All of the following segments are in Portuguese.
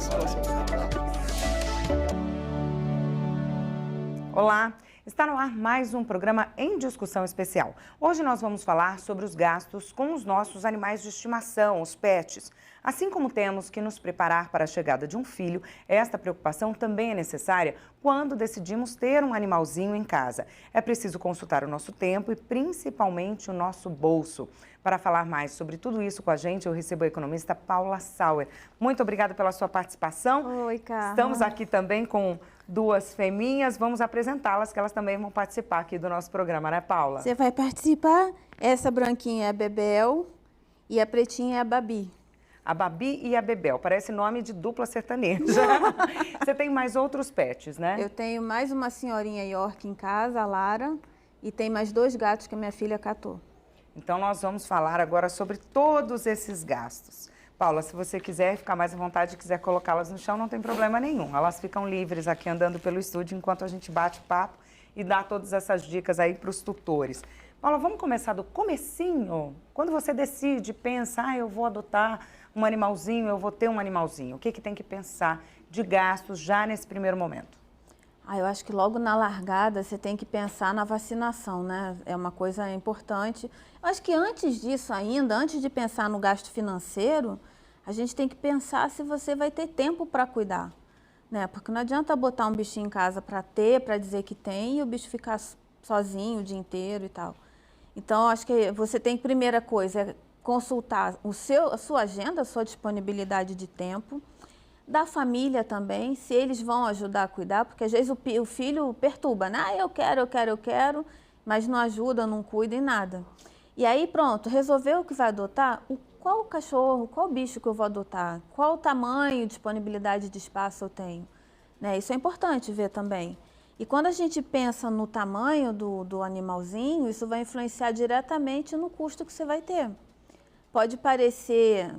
nosso consultório. Olá, está no ar mais um programa em discussão especial. Hoje nós vamos falar sobre os gastos com os nossos animais de estimação, os pets. Assim como temos que nos preparar para a chegada de um filho, esta preocupação também é necessária quando decidimos ter um animalzinho em casa. É preciso consultar o nosso tempo e principalmente o nosso bolso. Para falar mais sobre tudo isso com a gente, eu recebo a economista Paula Sauer. Muito obrigada pela sua participação. Oi, Carla. Estamos aqui também com duas fêmeas, vamos apresentá-las, que elas também vão participar aqui do nosso programa, né, Paula? Você vai participar? Essa branquinha é a Bebel e a pretinha é a Babi. A Babi e a Bebel, parece nome de dupla sertaneja. Você tem mais outros pets, né? Eu tenho mais uma senhorinha York em casa, a Lara, e tem mais 2 gatos que a minha filha catou. Então nós vamos falar agora sobre todos esses gastos. Paula, se você quiser ficar mais à vontade e quiser colocá-las no chão, não tem problema nenhum. Elas ficam livres aqui andando pelo estúdio enquanto a gente bate papo e dá todas essas dicas aí para os tutores. Paula, vamos começar do comecinho? Quando você decide, pensa, eu vou adotar um animalzinho, eu vou ter um animalzinho. O que tem que pensar de gastos já nesse primeiro momento? Eu acho que logo na largada você tem que pensar na vacinação, né? É uma coisa importante. Eu acho que antes disso ainda, antes de pensar no gasto financeiro, a gente tem que pensar se você vai ter tempo para cuidar, né? Porque não adianta botar um bichinho em casa para ter, para dizer que tem, e o bicho ficar sozinho o dia inteiro e tal. Então, acho que você tem que, primeira coisa, é consultar a sua agenda, a sua disponibilidade de tempo, da família também, se eles vão ajudar a cuidar, porque às vezes o filho perturba, né? Eu quero, mas não ajuda, não cuida em nada. E aí pronto, resolveu que vai adotar, qual cachorro, qual bicho que eu vou adotar, qual tamanho, disponibilidade de espaço eu tenho, né? Isso é importante ver também. E quando a gente pensa no tamanho do animalzinho, isso vai influenciar diretamente no custo que você vai ter. Pode parecer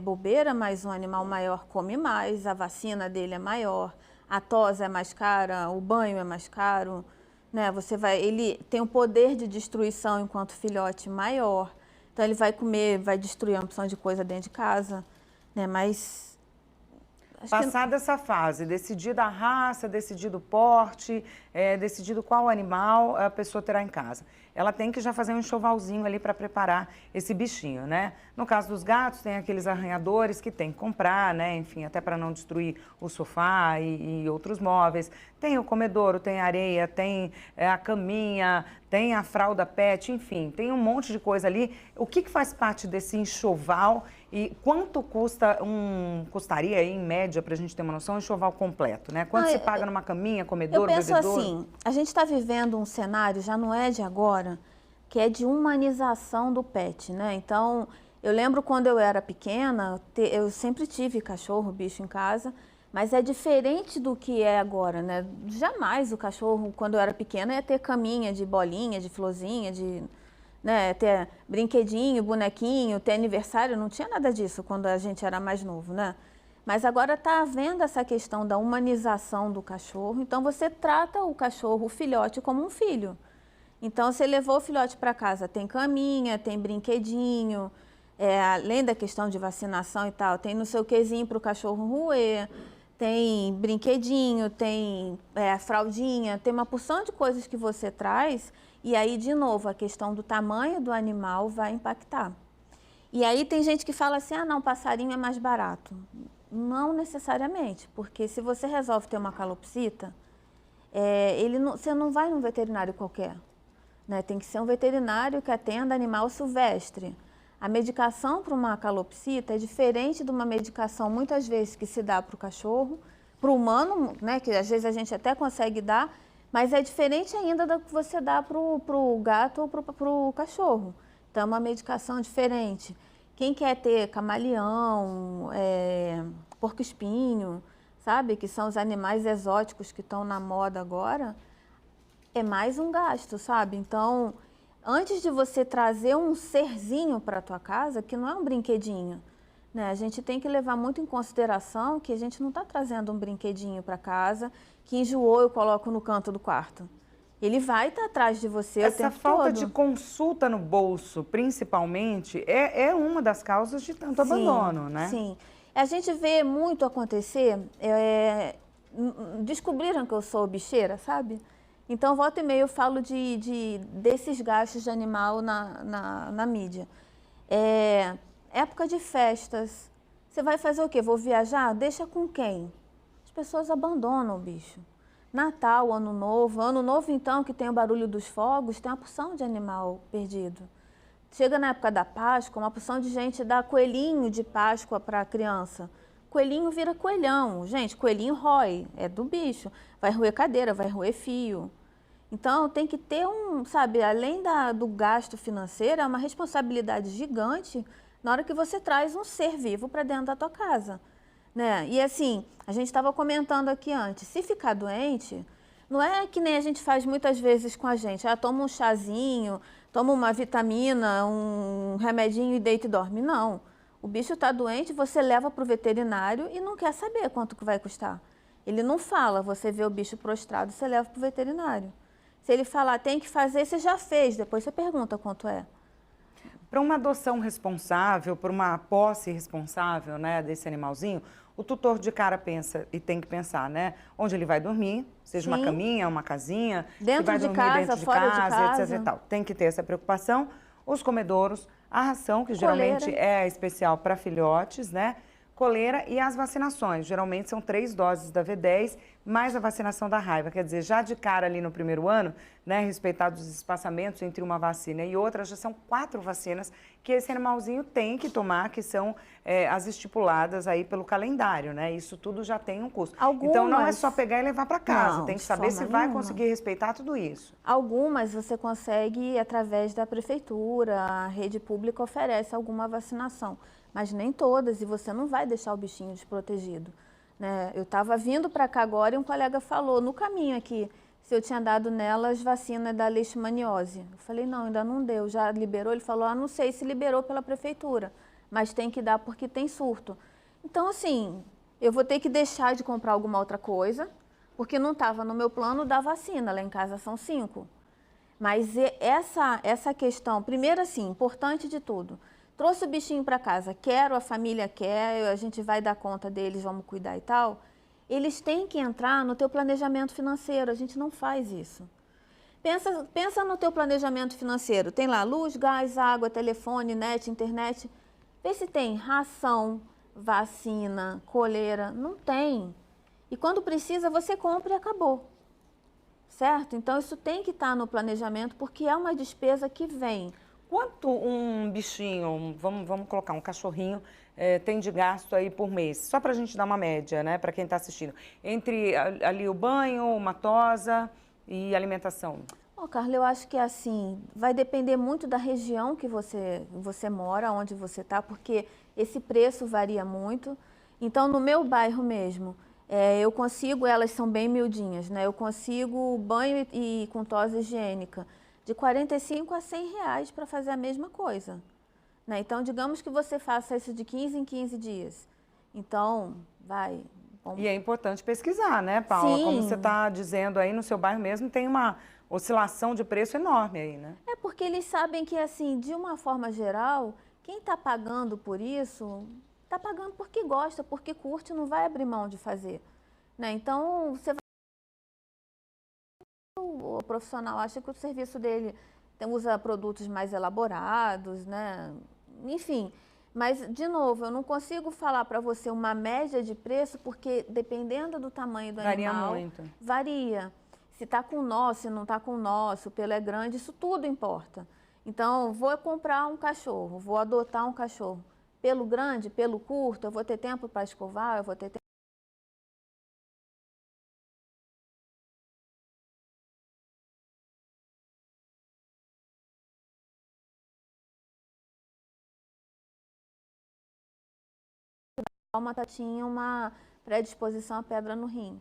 bobeira, mas um animal maior come mais, a vacina dele é maior, a tosa é mais cara, o banho é mais caro, né? Ele tem um poder de destruição enquanto filhote maior, então ele vai comer, vai destruir uma opção de coisa dentro de casa, né? Mas passada essa fase, decidir a raça, decidir o porte, decidir qual animal a pessoa terá em casa. Ela tem que já fazer um enxovalzinho ali para preparar esse bichinho, né? No caso dos gatos, tem aqueles arranhadores que tem que comprar, né? Enfim, até para não destruir o sofá e outros móveis. Tem o comedouro, tem a areia, tem a caminha, tem a fralda pet, enfim, tem um monte de coisa ali. O que faz parte desse enxoval e quanto custaria aí, em média, para a gente ter uma noção, um enxoval completo, né? Quanto se paga numa caminha, comedouro, bebedouro? Eu penso assim, a gente está vivendo um cenário, já não é de agora, que é de humanização do pet, né? Então, eu lembro quando eu era pequena, eu sempre tive cachorro, bicho em casa, mas é diferente do que é agora, né? Jamais o cachorro, quando eu era pequena, ia ter caminha de bolinha, de florzinha, né, ter brinquedinho, bonequinho, ter aniversário, não tinha nada disso quando a gente era mais novo, né? Mas agora está havendo essa questão da humanização do cachorro, então você trata o cachorro, o filhote, como um filho. Então, você levou o filhote para casa, tem caminha, tem brinquedinho, além da questão de vacinação e tal, tem não sei o quezinho para o cachorro roer, tem brinquedinho, tem fraldinha, tem uma porção de coisas que você traz. E aí, de novo, a questão do tamanho do animal vai impactar. E aí tem gente que fala assim, não, passarinho é mais barato. Não necessariamente, porque se você resolve ter uma calopsita, você não vai num veterinário qualquer, né? Tem que ser um veterinário que atenda animal silvestre. A medicação para uma calopsita é diferente de uma medicação, muitas vezes, que se dá para o cachorro, para o humano, né? Que às vezes a gente até consegue dar, mas é diferente ainda do que você dá para o gato ou para o cachorro. Então, é uma medicação diferente. Quem quer ter camaleão, porco-espinho, sabe? Que são os animais exóticos que estão na moda agora, é mais um gasto, sabe? Então, antes de você trazer um serzinho para a tua casa, que não é um brinquedinho, né? A gente tem que levar muito em consideração que a gente não está trazendo um brinquedinho para casa, que enjoou, eu coloco no canto do quarto. Ele vai estar atrás de você o tempo todo. Essa falta de consulta no bolso, principalmente, é uma das causas de tanto abandono, né? Sim. A gente vê muito acontecer, descobriram que eu sou bicheira, sabe? Então, volta e meia eu falo desses gastos de animal na mídia. Época de festas, você vai fazer o quê? Vou viajar? Deixa com quem? As pessoas abandonam o bicho. Natal, Ano Novo então, que tem o barulho dos fogos, tem uma porção de animal perdido. Chega na época da Páscoa, uma porção de gente dá coelhinho de Páscoa para a criança. Coelhinho vira coelhão. Gente, coelhinho rói, é do bicho. Vai roer cadeira, vai roer fio. Então, tem que ter sabe, além do gasto financeiro, é uma responsabilidade gigante na hora que você traz um ser vivo para dentro da tua casa. Né? E assim, a gente estava comentando aqui antes, se ficar doente, não é que nem a gente faz muitas vezes com a gente, toma um chazinho, toma uma vitamina, um remedinho e deita e dorme. Não, o bicho está doente, você leva para o veterinário e não quer saber quanto que vai custar. Ele não fala, você vê o bicho prostrado, você leva para o veterinário. Se ele falar, tem que fazer, você já fez, depois você pergunta quanto é. Para uma adoção responsável, para uma posse responsável, né, desse animalzinho, o tutor de cara pensa e tem que pensar, né, onde ele vai dormir, seja uma caminha, uma casinha, dentro se vai de dormir casa, dentro de fora de casa, etc e tal. Tem que ter essa preocupação. Os comedouros, a ração, que geralmente é especial para filhotes, né, coleira e as vacinações. Geralmente são 3 doses da V10, mais a vacinação da raiva. Quer dizer, já de cara ali no primeiro ano, né, respeitados os espaçamentos entre uma vacina e outra, já são 4 vacinas que esse animalzinho tem que tomar, que são as estipuladas aí pelo calendário, né? Isso tudo já tem um custo. Então não é só pegar e levar para casa, tem que saber se vai conseguir respeitar tudo isso. Algumas você consegue através da prefeitura, a rede pública oferece alguma vacinação, mas nem todas, e você não vai deixar o bichinho desprotegido. Né? Eu estava vindo para cá agora e um colega falou, no caminho aqui, se eu tinha dado nelas vacina da leishmaniose. Eu falei, não, ainda não deu, já liberou? Ele falou, não sei se liberou pela prefeitura, mas tem que dar porque tem surto. Então, assim, eu vou ter que deixar de comprar alguma outra coisa, porque não estava no meu plano da vacina, lá em casa são 5. Mas essa questão, primeiro assim, importante de tudo, trouxe o bichinho para casa, quero, a família quer, a gente vai dar conta deles, vamos cuidar e tal. Eles têm que entrar no teu planejamento financeiro, a gente não faz isso. Pensa no teu planejamento financeiro, tem lá luz, gás, água, telefone, net, internet. Vê se tem ração, vacina, coleira, não tem. E quando precisa, você compra e acabou. Certo? Então, isso tem que estar no planejamento, porque é uma despesa que vem. Quanto um bichinho, vamos colocar um cachorrinho, tem de gasto aí por mês? Só para a gente dar uma média, né, para quem está assistindo. Entre ali o banho, uma tosa e alimentação. Carla, eu acho que assim, vai depender muito da região que você mora, onde você está, porque esse preço varia muito. Então, no meu bairro mesmo, eu consigo, elas são bem miudinhas, né? Eu consigo banho e com tosa higiênica de R$45 a R$100 para fazer a mesma coisa. Né? Então, digamos que você faça isso de 15 em 15 dias. Então, vai... E é importante pesquisar, né, Paula? Sim. Como você está dizendo aí, no seu bairro mesmo tem uma oscilação de preço enorme aí, né? É porque eles sabem que, assim, de uma forma geral, quem está pagando por isso, está pagando porque gosta, porque curte, não vai abrir mão de fazer. Né? Então, você vai... O profissional acha que o serviço dele usa produtos mais elaborados, né? Enfim, mas, de novo, eu não consigo falar para você uma média de preço, porque dependendo do tamanho do animal, varia. Se está com nó, se não está com nó, se o pelo é grande, isso tudo importa. Então, vou comprar um cachorro, vou adotar um cachorro. Pelo grande, pelo curto, eu vou ter tempo para escovar, eu vou ter tempo... tinha uma predisposição à pedra no rim.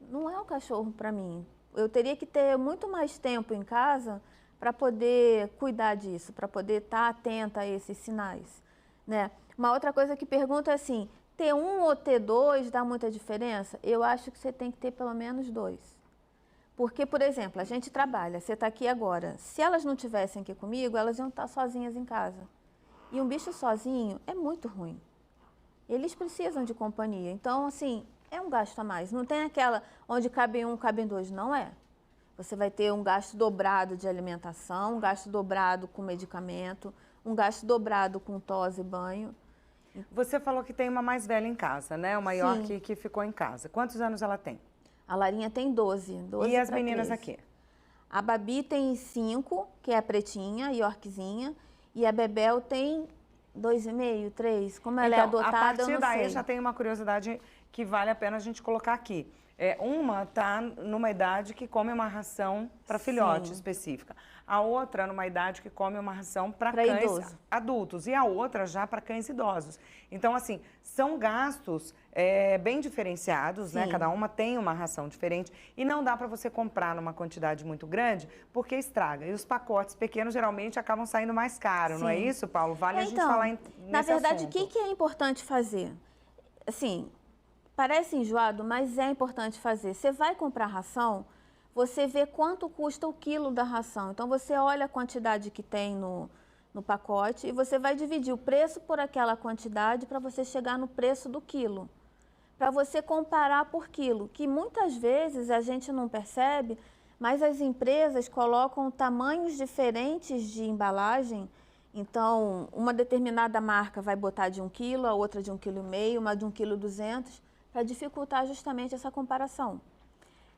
Não é um cachorro para mim. Eu teria que ter muito mais tempo em casa para poder cuidar disso, para poder estar atenta a esses sinais. Né? Uma outra coisa que pergunto é assim, ter um ou ter 2 dá muita diferença? Eu acho que você tem que ter pelo menos 2. Porque, por exemplo, a gente trabalha, você está aqui agora. Se elas não estivessem aqui comigo, elas iam estar sozinhas em casa. E um bicho sozinho é muito ruim. Eles precisam de companhia. Então, assim, é um gasto a mais. Não tem aquela onde cabe um, cabem dois. Não é. Você vai ter um gasto dobrado de alimentação, um gasto dobrado com medicamento, um gasto dobrado com tosse e banho. Você falou que tem uma mais velha em casa, né? O maior que ficou em casa. Quantos anos ela tem? A Larinha tem 12 e as meninas 13. aqui? A Babi tem 5, que é a pretinha, Yorkzinha, e a Bebel tem 2,5, 3. Como ela é adotada, a partir eu não daí sei. já tem uma curiosidade que vale a pena a gente colocar aqui. Uma está numa idade que come uma ração para filhote específica. A outra numa idade que come uma ração para cães idoso. adultos. E a outra já para cães idosos. Então, assim, são gastos bem diferenciados, né? Cada uma tem uma ração diferente. E não dá para você comprar numa quantidade muito grande, porque estraga. E os pacotes pequenos geralmente acabam saindo mais caros, não é isso, Paulo? Vale a gente falar nesse na verdade, assunto. o que é importante fazer? Assim, parece enjoado, mas é importante fazer. Você vai comprar ração, você vê quanto custa o quilo da ração. Então, você olha a quantidade que tem no pacote e você vai dividir o preço por aquela quantidade para você chegar no preço do quilo. Para você comparar por quilo, que muitas vezes a gente não percebe, mas as empresas colocam tamanhos diferentes de embalagem. Então, uma determinada marca vai botar de 1 quilo, a outra de 1,5 kg, uma de 1,2 kg, para dificultar justamente essa comparação.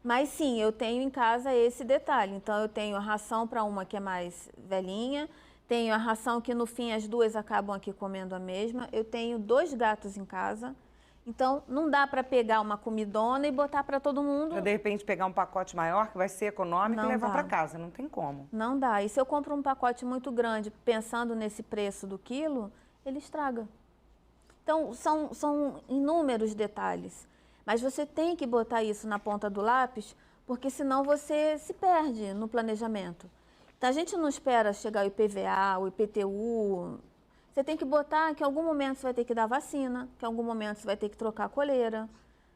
Mas sim, eu tenho em casa esse detalhe. Então, eu tenho a ração para uma que é mais velhinha, tenho a ração que no fim as duas acabam aqui comendo a mesma, eu tenho 2 gatos em casa. Então, não dá para pegar uma comidona e botar para todo mundo. Pra, de repente, pegar um pacote maior, que vai ser econômico, Não e levar dá. para casa. Não tem como. Não dá. E se eu compro um pacote muito grande, pensando nesse preço do quilo, ele estraga. Então, são inúmeros detalhes. Mas você tem que botar isso na ponta do lápis, porque senão você se perde no planejamento. Então, a gente não espera chegar o IPVA, o IPTU. Você tem que botar que em algum momento você vai ter que dar vacina, que em algum momento você vai ter que trocar a coleira,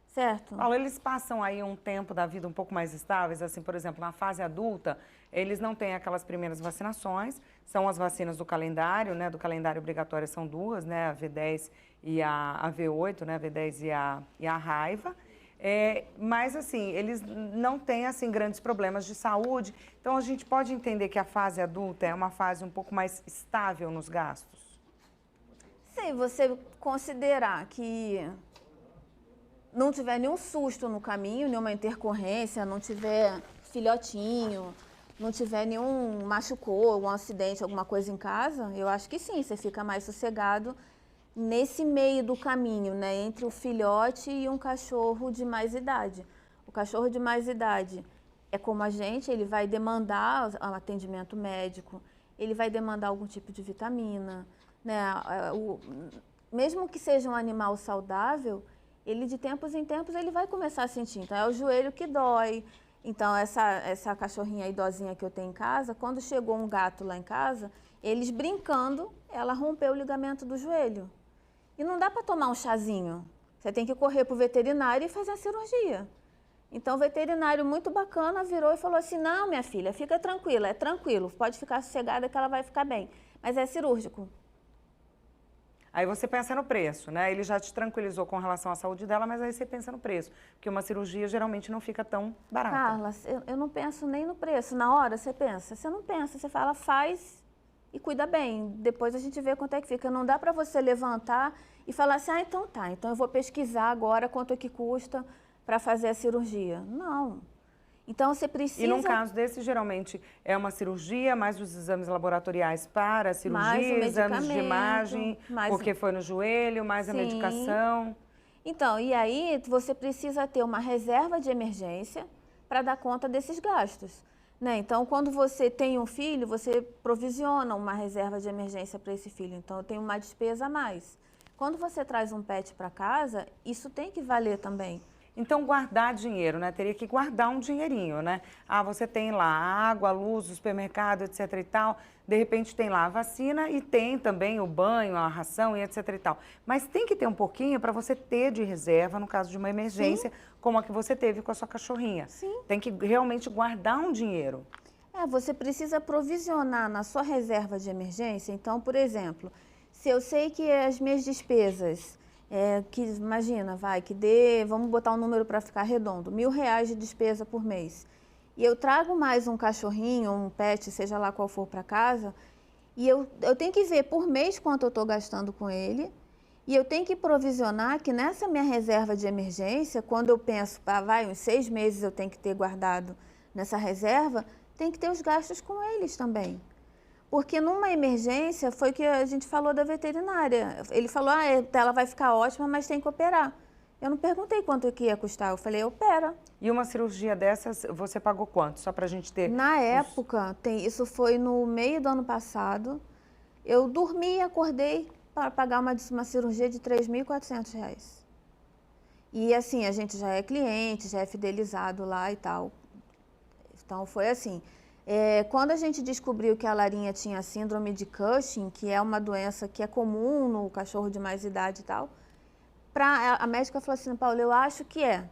certo? Paulo, eles passam aí um tempo da vida um pouco mais estáveis, assim, por exemplo, na fase adulta, eles não têm aquelas primeiras vacinações, são as vacinas do calendário, né? Do calendário obrigatório são 2, né? A V10 e a V8, né? A V10 e a raiva. Mas, assim, eles não têm, assim, grandes problemas de saúde. Então, a gente pode entender que a fase adulta é uma fase um pouco mais estável nos gastos? Se você considerar que não tiver nenhum susto no caminho, nenhuma intercorrência, não tiver filhotinho, não tiver nenhum machucou, um acidente, alguma coisa em casa, eu acho que sim, você fica mais sossegado nesse meio do caminho, né, entre o filhote e um cachorro de mais idade. O cachorro de mais idade é como a gente, ele vai demandar atendimento médico, ele vai demandar algum tipo de vitamina, né? Mesmo que seja um animal saudável, ele de tempos em tempos ele vai começar a sentir. Então é o joelho que dói. Então essa cachorrinha idosinha que eu tenho em casa, quando chegou um gato lá em casa, eles brincando, ela rompeu o ligamento do joelho. E não dá para tomar um chazinho. Você tem que correr para o veterinário e fazer a cirurgia. Então o veterinário muito bacana virou e falou assim: não, minha filha, fica tranquila, é tranquilo, pode ficar sossegada que ela vai ficar bem. Mas é cirúrgico. Aí você pensa no preço, né? Ele já te tranquilizou com relação à saúde dela, mas aí você pensa no preço. Porque uma cirurgia geralmente não fica tão barata. Carla, eu não penso nem no preço. Na hora você pensa. Você não pensa, você fala, faz e cuida bem. Depois a gente vê quanto é que fica. Não dá para você levantar e falar assim, então tá, então eu vou pesquisar agora quanto é que custa para fazer a cirurgia. Não. Então você precisa... E num caso desse, geralmente, é uma cirurgia, mais os exames laboratoriais para a cirurgia, exames de imagem, porque foi no joelho, mais a medicação. Então, e aí você precisa ter uma reserva de emergência para dar conta desses gastos, né? Então, quando você tem um filho, você provisiona uma reserva de emergência para esse filho. Então, eu tenho uma despesa a mais. Quando você traz um pet para casa, isso tem que valer também. Então, guardar dinheiro, né? Teria que guardar um dinheirinho, né? Ah, você tem lá a água, a luz, o supermercado, etc e tal. De repente tem lá a vacina e tem também o banho, a ração e etc e tal. Mas tem que ter um pouquinho para você ter de reserva no caso de uma emergência, como a que você teve com a sua cachorrinha. Sim. Tem que realmente guardar um dinheiro. Você precisa provisionar na sua reserva de emergência. Então, por exemplo, se eu sei que as minhas despesas que imagina, que dê, vamos botar um número para ficar redondo, R$1.000 de despesa por mês. E eu trago mais um cachorrinho, um pet, seja lá qual for para casa, e eu tenho que ver por mês quanto eu estou gastando com ele, e eu tenho que provisionar que nessa minha reserva de emergência, quando eu penso, uns 6 meses eu tenho que ter guardado nessa reserva, tem que ter os gastos com eles também. Porque numa emergência, foi o que a gente falou da veterinária. Ele falou, ela vai ficar ótima, mas tem que operar. Eu não perguntei quanto que ia custar, eu falei, opera. E uma cirurgia dessas, você pagou quanto? Só pra gente ter... Na época, isso foi no meio do ano passado, eu dormi e acordei para pagar uma cirurgia de R$3.400. E assim, a gente já é cliente, já é fidelizado lá e tal. Então foi assim... quando a gente descobriu que a Larinha tinha síndrome de Cushing, que é uma doença que é comum no cachorro de mais idade e tal, a médica falou assim, Paula, eu acho que é,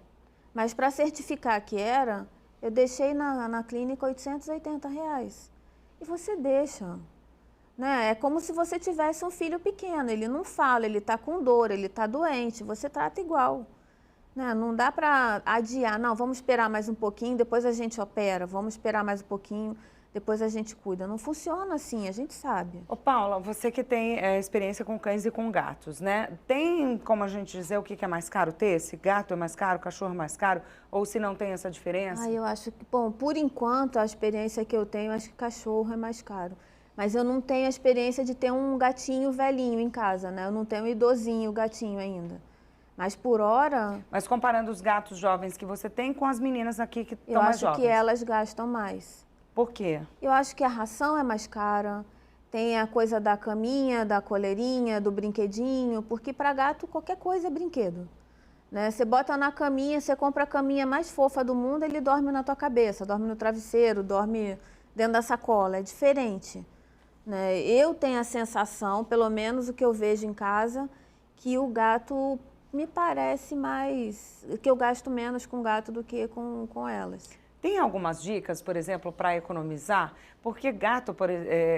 mas para certificar que era, eu deixei na clínica R$880. E você deixa, né? É como se você tivesse um filho pequeno, ele não fala, ele está com dor, ele está doente, você trata igual. Não dá para adiar, não, vamos esperar mais um pouquinho, depois a gente opera, vamos esperar mais um pouquinho, depois a gente cuida. Não funciona assim, a gente sabe. Ô Paula, você que tem experiência com cães e com gatos, né? Tem como a gente dizer o que é mais caro ter? Se gato é mais caro, cachorro é mais caro? Ou se não tem essa diferença? Eu acho que, bom, por enquanto, a experiência que eu tenho, acho que cachorro é mais caro. Mas eu não tenho a experiência de ter um gatinho velhinho em casa, né? Eu não tenho um idosinho, gatinho ainda. Mas por hora... Mas comparando os gatos jovens que você tem com as meninas aqui que estão mais jovens. Eu acho que elas gastam mais. Por quê? Eu acho que a ração é mais cara, tem a coisa da caminha, da coleirinha, do brinquedinho, porque para gato qualquer coisa é brinquedo. Né? Você bota na caminha, você compra a caminha mais fofa do mundo, ele dorme na tua cabeça, dorme no travesseiro, dorme dentro da sacola, é diferente. Né? Eu tenho a sensação, pelo menos o que eu vejo em casa, que o gato... me parece mais que eu gasto menos com gato do que com elas. Tem algumas dicas, por exemplo, para economizar? Porque gato,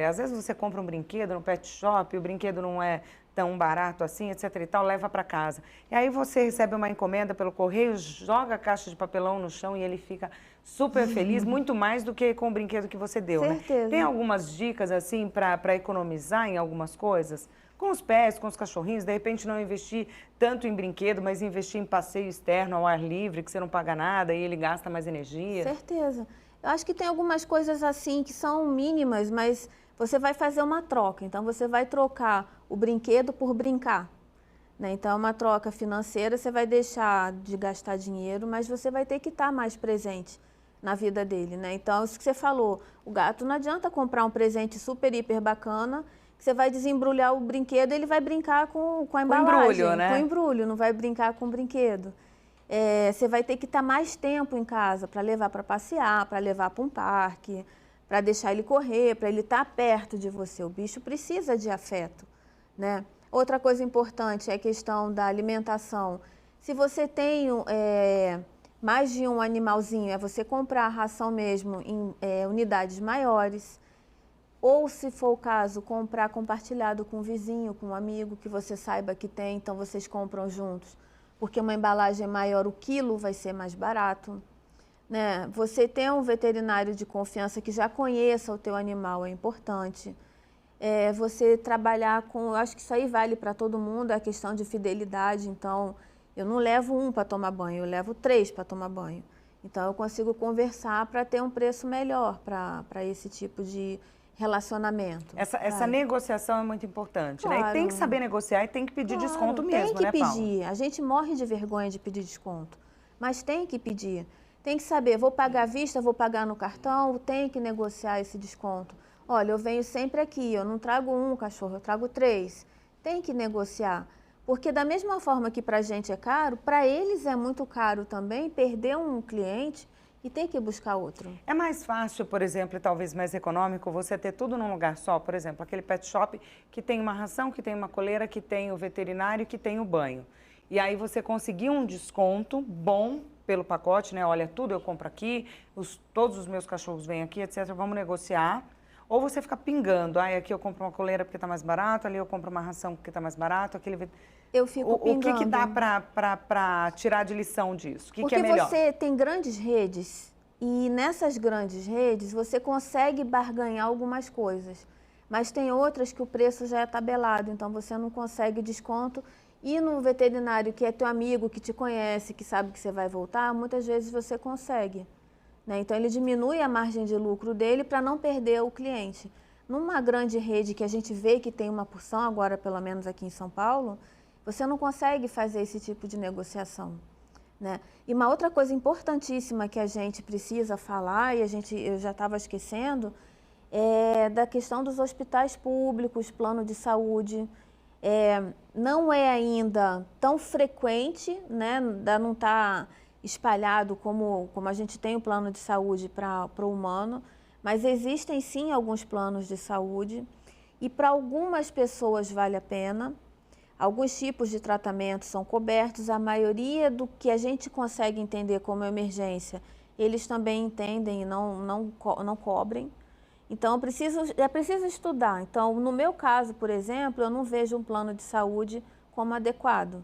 às vezes você compra um brinquedo no pet shop, o brinquedo não é tão barato assim, etc e tal, leva para casa. E aí você recebe uma encomenda pelo correio, joga a caixa de papelão no chão e ele fica super feliz, muito mais do que com o brinquedo que você deu, certeza. Né? Tem algumas dicas assim para economizar em algumas coisas? Com os pés, com os cachorrinhos, de repente não investir tanto em brinquedo, mas investir em passeio externo ao ar livre, que você não paga nada e ele gasta mais energia. Certeza. Eu acho que tem algumas coisas assim que são mínimas, mas você vai fazer uma troca. Então, você vai trocar o brinquedo por brincar. Né? Então, é uma troca financeira, você vai deixar de gastar dinheiro, mas você vai ter que estar mais presente na vida dele. Né? Então, isso que você falou, o gato não adianta comprar um presente super, hiper bacana, você vai desembrulhar o brinquedo, ele vai brincar com a embalagem. Com embrulho, né? Com embrulho, não vai brincar com o brinquedo. Você vai ter que estar mais tempo em casa para levar para passear, para levar para um parque, para deixar ele correr, para ele estar perto de você. O bicho precisa de afeto, né? Outra coisa importante é a questão da alimentação. Se você tem mais de um animalzinho, é você comprar a ração mesmo em unidades maiores. Ou, se for o caso, comprar compartilhado com um vizinho, com um amigo que você saiba que tem, então vocês compram juntos. Porque uma embalagem maior, o quilo vai ser mais barato. Né? Você ter um veterinário de confiança que já conheça o teu animal é importante. Você trabalhar com... Eu acho que isso aí vale para todo mundo, é a questão de fidelidade. Então, eu não levo um para tomar banho, eu levo 3 para tomar banho. Então, eu consigo conversar para ter um preço melhor para esse tipo de relacionamento. Essa negociação é muito importante, claro. Né? E tem que saber negociar e tem que pedir desconto mesmo, né, Paula? Tem que pedir. A gente morre de vergonha de pedir desconto, mas tem que pedir. Tem que saber, vou pagar à vista, vou pagar no cartão, tem que negociar esse desconto. Olha, eu venho sempre aqui, eu não trago um cachorro, eu trago 3. Tem que negociar. Porque da mesma forma que para a gente é caro, para eles é muito caro também perder um cliente e tem que buscar outro. É mais fácil, por exemplo, e talvez mais econômico, você ter tudo num lugar só, por exemplo, aquele pet shop que tem uma ração, que tem uma coleira, que tem o veterinário, que tem o banho. E aí você conseguir um desconto bom pelo pacote, né? Olha, tudo eu compro aqui, todos os meus cachorros vêm aqui, etc. Vamos negociar. Ou você fica pingando, aqui eu compro uma coleira porque está mais barato, ali eu compro uma ração porque está mais barato, aquele... Eu fico pingando. O que dá para tirar de lição disso? O que é melhor? Porque você tem grandes redes e nessas grandes redes você consegue barganhar algumas coisas, mas tem outras que o preço já é tabelado, então você não consegue desconto. E no veterinário, que é teu amigo, que te conhece, que sabe que você vai voltar, muitas vezes você consegue, né? Então, ele diminui a margem de lucro dele para não perder o cliente. Numa grande rede que a gente vê que tem uma porção, agora pelo menos aqui em São Paulo, você não consegue fazer esse tipo de negociação, né? E uma outra coisa importantíssima que a gente precisa falar, e eu já estava esquecendo, é da questão dos hospitais públicos, plano de saúde. Não é ainda tão frequente, né? Não está espalhado como a gente tem o plano de saúde para o humano, mas existem sim alguns planos de saúde e para algumas pessoas vale a pena. Alguns tipos de tratamento são cobertos, a maioria do que a gente consegue entender como emergência, eles também entendem e não cobrem. Então, é preciso estudar. Então, no meu caso, por exemplo, eu não vejo um plano de saúde como adequado.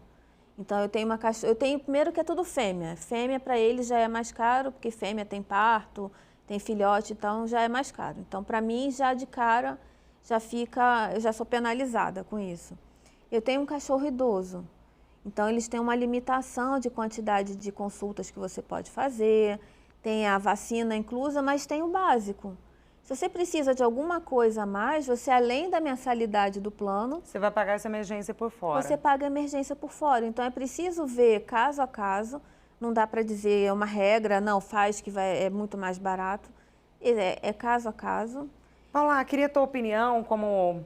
Então, eu tenho primeiro que é tudo fêmea. Fêmea para eles já é mais caro, porque fêmea tem parto, tem filhote, então já é mais caro. Então, para mim, já de cara, eu já sou penalizada com isso. Eu tenho um cachorro idoso. Então, eles têm uma limitação de quantidade de consultas que você pode fazer, tem a vacina inclusa, mas tem o básico. Se você precisa de alguma coisa a mais, você, além da mensalidade do plano... Você vai pagar essa emergência por fora. Você paga a emergência por fora. Então, é preciso ver caso a caso. Não dá para dizer, é uma regra, não, faz que é muito mais barato. É caso a caso. Paula, queria a tua opinião como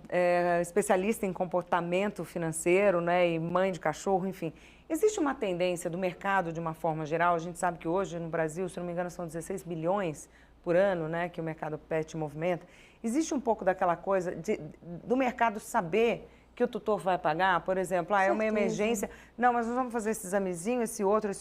especialista em comportamento financeiro, né, e mãe de cachorro, enfim. Existe uma tendência do mercado de uma forma geral? A gente sabe que hoje no Brasil, se não me engano, são 16 bilhões por ano, né, que o mercado pet movimenta. Existe um pouco daquela coisa do mercado saber que o tutor vai pagar? Por exemplo, é uma emergência, não, mas nós vamos fazer esse examezinho, esse outro,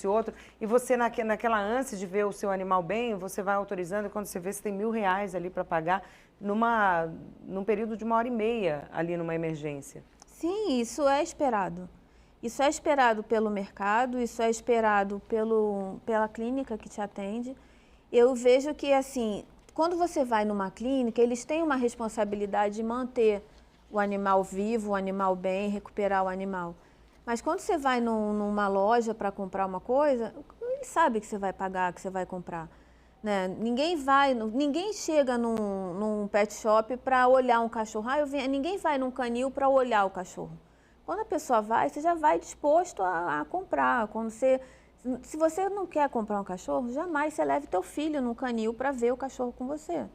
e você naquela ânsia de ver o seu animal bem, você vai autorizando, e quando você vê, você tem R$1.000 ali para pagar num período de 1h30 ali numa emergência. Sim, isso é esperado. Isso é esperado pelo mercado, isso é esperado pela clínica que te atende. Eu vejo que, assim, quando você vai numa clínica, eles têm uma responsabilidade de manter o animal vivo, o animal bem, recuperar o animal. Mas quando você vai numa loja para comprar uma coisa, ele sabe que você vai pagar, que você vai comprar, né? Ninguém chega num pet shop para olhar um cachorro. Ninguém vai num canil para olhar o cachorro. Quando a pessoa vai, você já vai disposto a comprar. Se você não quer comprar um cachorro, jamais você leve teu filho no canil para ver o cachorro com você.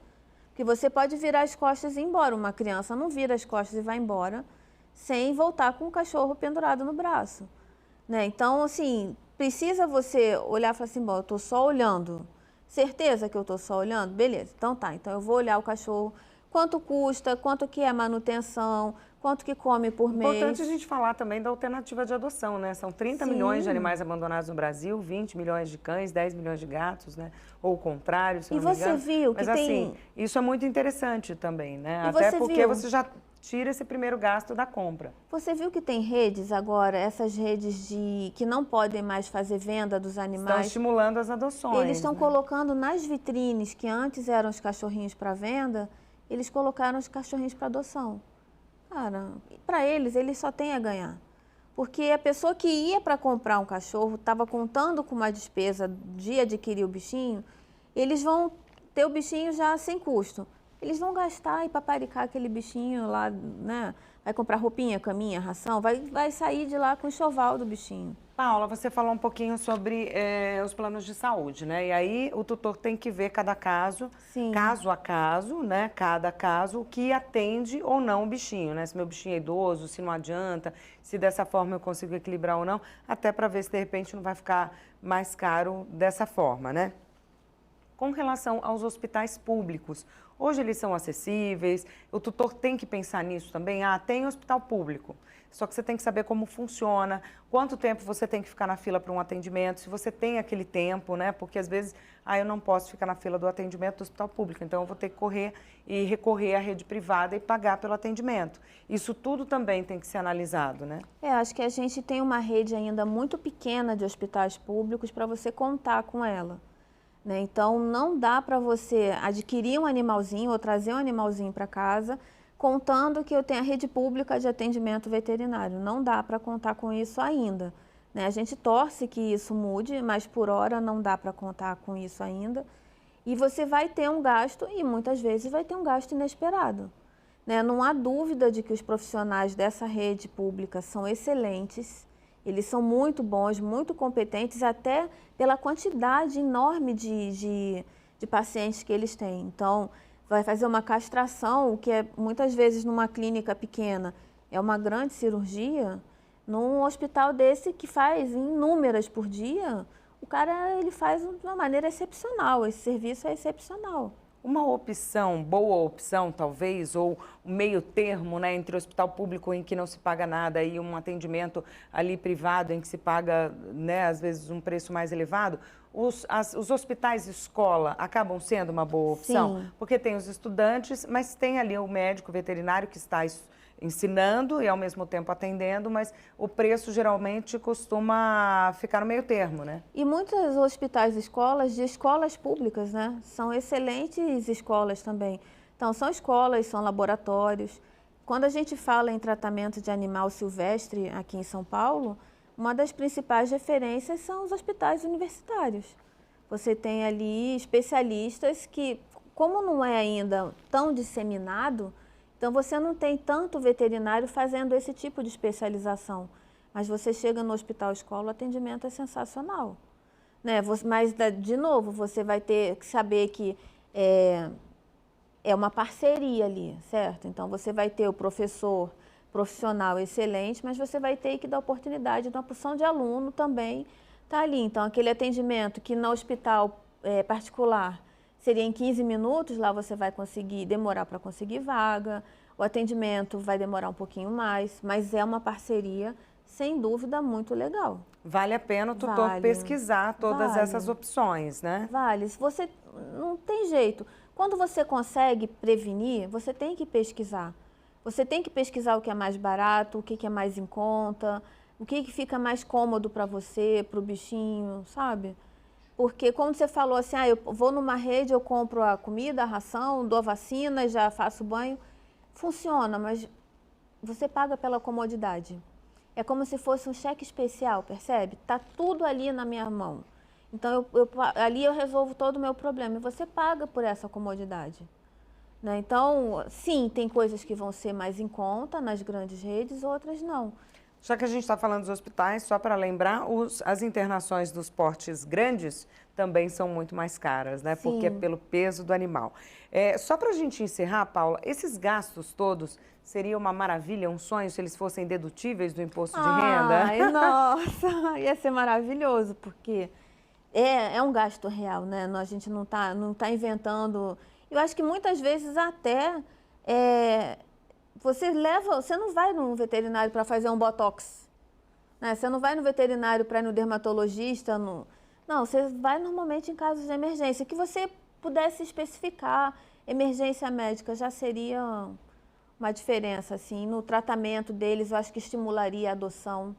Porque você pode virar as costas e ir embora. Uma criança não vira as costas e vai embora sem voltar com o cachorro pendurado no braço, né? Então, assim, precisa você olhar e falar assim, bom, eu estou só olhando. Certeza que eu estou só olhando? Beleza, então tá. Então eu vou olhar o cachorro. Quanto custa, quanto que é a manutenção, quanto que come por mês. Importante a gente falar também da alternativa de adoção, né? São 30 milhões de animais abandonados no Brasil, 20 milhões de cães, 10 milhões de gatos, né? Ou o contrário, se não me engano. E você viu que Mas, assim, isso é muito interessante também, né? E até porque você já tira esse primeiro gasto da compra. Você viu que tem redes agora, essas redes que não podem mais fazer venda dos animais. Estão estimulando as adoções. Eles estão colocando nas vitrines, que antes eram os cachorrinhos para venda, eles colocaram os cachorrinhos para adoção. Cara, para eles só têm a ganhar. Porque a pessoa que ia para comprar um cachorro, estava contando com uma despesa de adquirir o bichinho, eles vão ter o bichinho já sem custo. Eles vão gastar e paparicar aquele bichinho lá, né? Vai comprar roupinha, caminha, ração, vai sair de lá com o enxoval do bichinho. Paula, você falou um pouquinho sobre os planos de saúde, né? E aí o tutor tem que ver cada caso, Sim. caso a caso, né? Cada caso, o que atende ou não o bichinho, né? Se meu bichinho é idoso, se não adianta, se dessa forma eu consigo equilibrar ou não, até para ver se de repente não vai ficar mais caro dessa forma, né? Com relação aos hospitais públicos, hoje eles são acessíveis, o tutor tem que pensar nisso também. Tem hospital público, só que você tem que saber como funciona, quanto tempo você tem que ficar na fila para um atendimento, se você tem aquele tempo, né? Porque às vezes, eu não posso ficar na fila do atendimento do hospital público, então eu vou ter que correr e recorrer à rede privada e pagar pelo atendimento. Isso tudo também tem que ser analisado, né? Acho que a gente tem uma rede ainda muito pequena de hospitais públicos para você contar com ela. Né? Então, não dá para você adquirir um animalzinho ou trazer um animalzinho para casa contando que eu tenho a rede pública de atendimento veterinário. Não dá para contar com isso ainda. Né? A gente torce que isso mude, mas por hora não dá para contar com isso ainda. E você vai ter um gasto, e muitas vezes vai ter um gasto inesperado. Né? Não há dúvida de que os profissionais dessa rede pública são excelentes, eles são muito bons, muito competentes, até pela quantidade enorme de pacientes que eles têm. Então, vai fazer uma castração, o que é muitas vezes numa clínica pequena é uma grande cirurgia, num hospital desse que faz inúmeras por dia, o cara ele faz de uma maneira excepcional, esse serviço é excepcional. Uma opção, boa opção talvez, ou um meio termo, né, entre o hospital público em que não se paga nada e um atendimento ali privado em que se paga, né, às vezes um preço mais elevado, os hospitais escola acabam sendo uma boa opção? Sim. Porque tem os estudantes, mas tem ali o médico veterinário que está ensinando e ao mesmo tempo atendendo, mas o preço geralmente costuma ficar no meio termo, né? E muitos hospitais e escolas, de escolas públicas, né? São excelentes escolas também. Então, são escolas, são laboratórios. Quando a gente fala em tratamento de animal silvestre aqui em São Paulo, uma das principais referências são os hospitais universitários. Você tem ali especialistas que, como não é ainda tão disseminado, então você não tem tanto veterinário fazendo esse tipo de especialização. Mas você chega no hospital escola, o atendimento é sensacional. Né? Mas, de novo, você vai ter que saber que é uma parceria ali, certo? Então você vai ter o professor profissional excelente, mas você vai ter que dar oportunidade de uma porção de aluno também estar ali. Então aquele atendimento que no hospital particular seria em 15 minutos, lá você vai demorar para conseguir vaga, o atendimento vai demorar um pouquinho mais, mas é uma parceria, sem dúvida, muito legal. Vale a pena o tutor pesquisar todas essas opções, né? Vale. Se você não tem jeito. Quando você consegue prevenir, você tem que pesquisar. Você tem que pesquisar o que é mais barato, o que é mais em conta, o que fica mais cômodo para você, para o bichinho, sabe? Porque, como você falou assim, eu vou numa rede, eu compro a comida, a ração, dou a vacina, já faço banho. Funciona, mas você paga pela comodidade. É como se fosse um cheque especial, percebe? Está tudo ali na minha mão. Então, ali eu resolvo todo o meu problema e você paga por essa comodidade. Né? Então, sim, tem coisas que vão ser mais em conta nas grandes redes, outras não. Já que a gente está falando dos hospitais, só para lembrar, as internações dos portes grandes também são muito mais caras, né? Sim. Porque é pelo peso do animal. Só para a gente encerrar, Paula, esses gastos todos seria uma maravilha, um sonho se eles fossem dedutíveis do imposto de renda? Ai, nossa, ia ser maravilhoso, porque é um gasto real, né? A gente não tá inventando. Eu acho que muitas vezes até você não vai no veterinário para fazer um botox, né? Você não vai no veterinário para ir no dermatologista, não, você vai normalmente em casos de emergência, que você pudesse especificar, emergência médica já seria uma diferença, assim, no tratamento deles, eu acho que estimularia a adoção,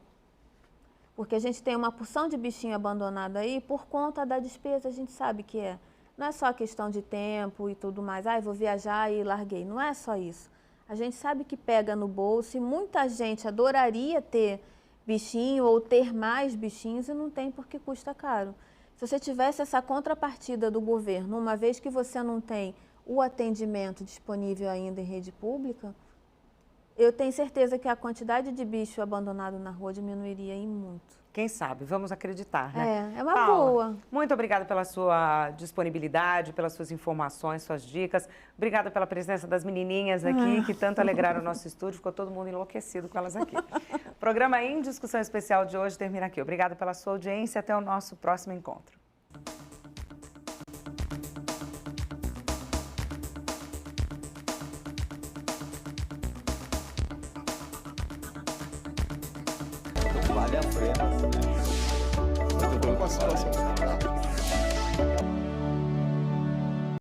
porque a gente tem uma porção de bichinho abandonado aí por conta da despesa, a gente sabe que não é só questão de tempo e tudo mais, vou viajar e larguei, não é só isso. A gente sabe que pega no bolso e muita gente adoraria ter bichinho ou ter mais bichinhos e não tem porque custa caro. Se você tivesse essa contrapartida do governo, uma vez que você não tem o atendimento disponível ainda em rede pública, eu tenho certeza que a quantidade de bicho abandonado na rua diminuiria em muito. Quem sabe? Vamos acreditar, né? É uma Paula, boa. Muito obrigada pela sua disponibilidade, pelas suas informações, suas dicas. Obrigada pela presença das menininhas aqui, que tanto alegraram o nosso estúdio. Ficou todo mundo enlouquecido com elas aqui. O programa Em Discussão Especial de hoje termina aqui. Obrigada pela sua audiência. Até o nosso próximo encontro. Muito bom com a situação.